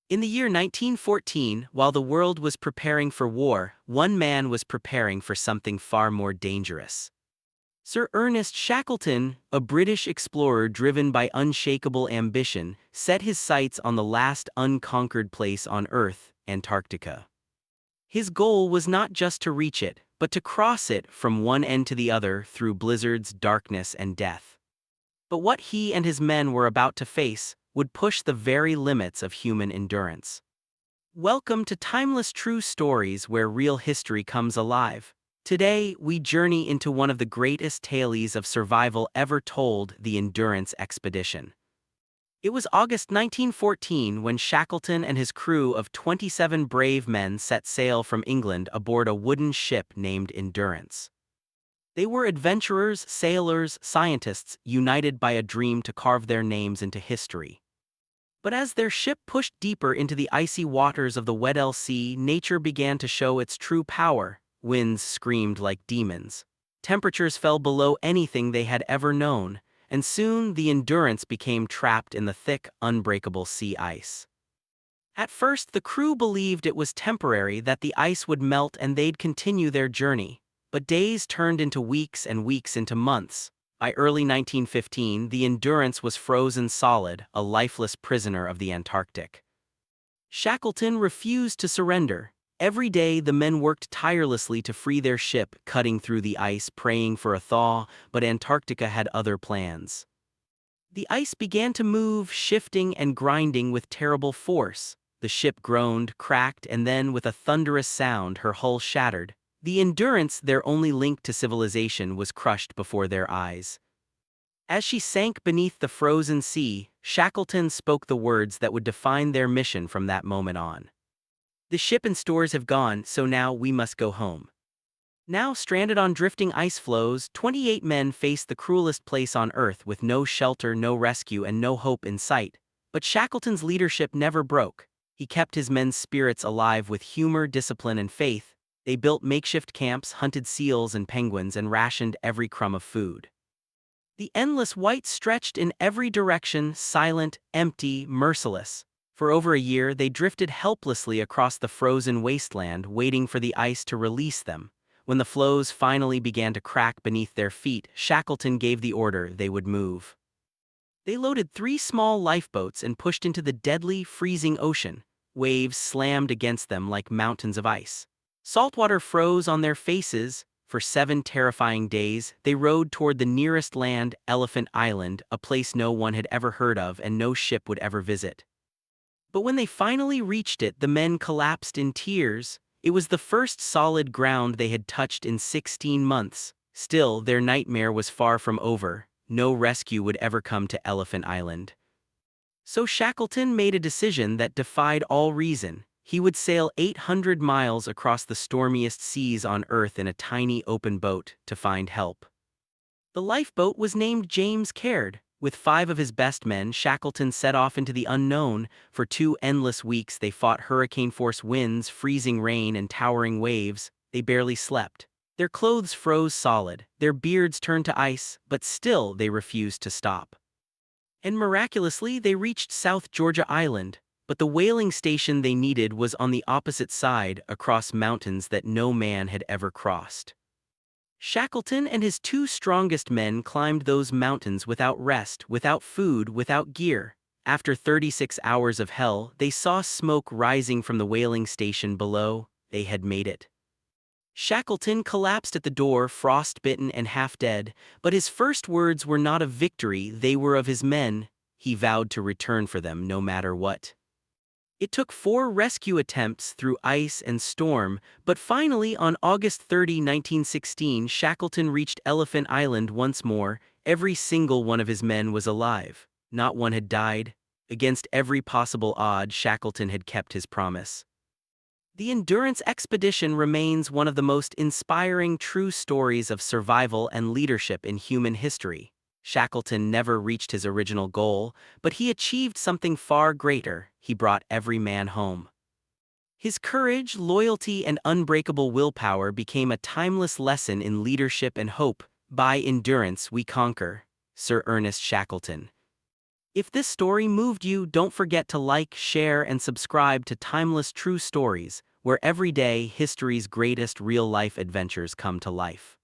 In the year 1914, while the world was preparing for war, one man was preparing for something far more dangerous. Sir Ernest Shackleton, a British explorer driven by unshakable ambition, set his sights on the last unconquered place on Earth, Antarctica. His goal was not just to reach it, but to cross it from one end to the other through blizzards, darkness, and death. But what he and his men were about to face would push the very limits of human endurance. Welcome to Timeless True Stories, where real history comes alive. Today, we journey into one of the greatest tales of survival ever told, the Endurance Expedition. It was August 1914 when Shackleton and his crew of 27 brave men set sail from England aboard a wooden ship named Endurance. They were adventurers, sailors, scientists, united by a dream to carve their names into history. But as their ship pushed deeper into the icy waters of the Weddell Sea, nature began to show its true power. Winds screamed like demons. Temperatures fell below anything they had ever known, and soon the Endurance became trapped in the thick, unbreakable sea ice. At first, the crew believed it was temporary, that the ice would melt and they'd continue their journey. But days turned into weeks and weeks into months. By early 1915, the Endurance was frozen solid, a lifeless prisoner of the Antarctic. Shackleton refused to surrender. Every day, the men worked tirelessly to free their ship, cutting through the ice, praying for a thaw, but Antarctica had other plans. The ice began to move, shifting and grinding with terrible force. The ship groaned, cracked, and then, with a thunderous sound, her hull shattered. The Endurance, their only link to civilization, was crushed before their eyes. As she sank beneath the frozen sea, Shackleton spoke the words that would define their mission from that moment on. "The ship and stores have gone, so now we must go home." Now stranded on drifting ice floes, 28 men faced the cruelest place on Earth, with no shelter, no rescue, and no hope in sight. But Shackleton's leadership never broke. He kept his men's spirits alive with humor, discipline, and faith. They built makeshift camps, hunted seals and penguins, and rationed every crumb of food. The endless white stretched in every direction, silent, empty, merciless. For over a year, they drifted helplessly across the frozen wasteland, waiting for the ice to release them. When the floes finally began to crack beneath their feet, Shackleton gave the order they would move. They loaded 3 small lifeboats and pushed into the deadly, freezing ocean. Waves slammed against them like mountains of ice. Saltwater froze on their faces. For 7 terrifying days, they rowed toward the nearest land, Elephant Island, a place no one had ever heard of and no ship would ever visit. But when they finally reached it, the men collapsed in tears. It was the first solid ground they had touched in 16 months. Still, their nightmare was far from over. No rescue would ever come to Elephant Island. So Shackleton made a decision that defied all reason. He would sail 800 miles across the stormiest seas on Earth in a tiny open boat to find help. The lifeboat was named James Caird. With 5 of his best men, Shackleton set off into the unknown. For 2 endless weeks, they fought hurricane-force winds, freezing rain, and towering waves. They barely slept. Their clothes froze solid, their beards turned to ice, but still they refused to stop. And miraculously, they reached South Georgia Island. But the whaling station they needed was on the opposite side, across mountains that no man had ever crossed. Shackleton and his 2 strongest men climbed those mountains without rest, without food, without gear. After 36 hours of hell, they saw smoke rising from the whaling station below. They had made it. Shackleton collapsed at the door, frostbitten and half-dead, but his first words were not of victory, they were of his men. He vowed to return for them no matter what. It took 4 rescue attempts through ice and storm, but finally on August 30, 1916, Shackleton reached Elephant Island once more. Every single one of his men was alive. Not one had died. Against every possible odd, Shackleton had kept his promise. The Endurance Expedition remains one of the most inspiring true stories of survival and leadership in human history. Shackleton never reached his original goal, but he achieved something far greater. He brought every man home. His courage, loyalty, and unbreakable willpower became a timeless lesson in leadership and hope. By endurance we conquer. Sir Ernest Shackleton. If this story moved you, don't forget to like, share, and subscribe to Timeless True Stories, where every day history's greatest real-life adventures come to life.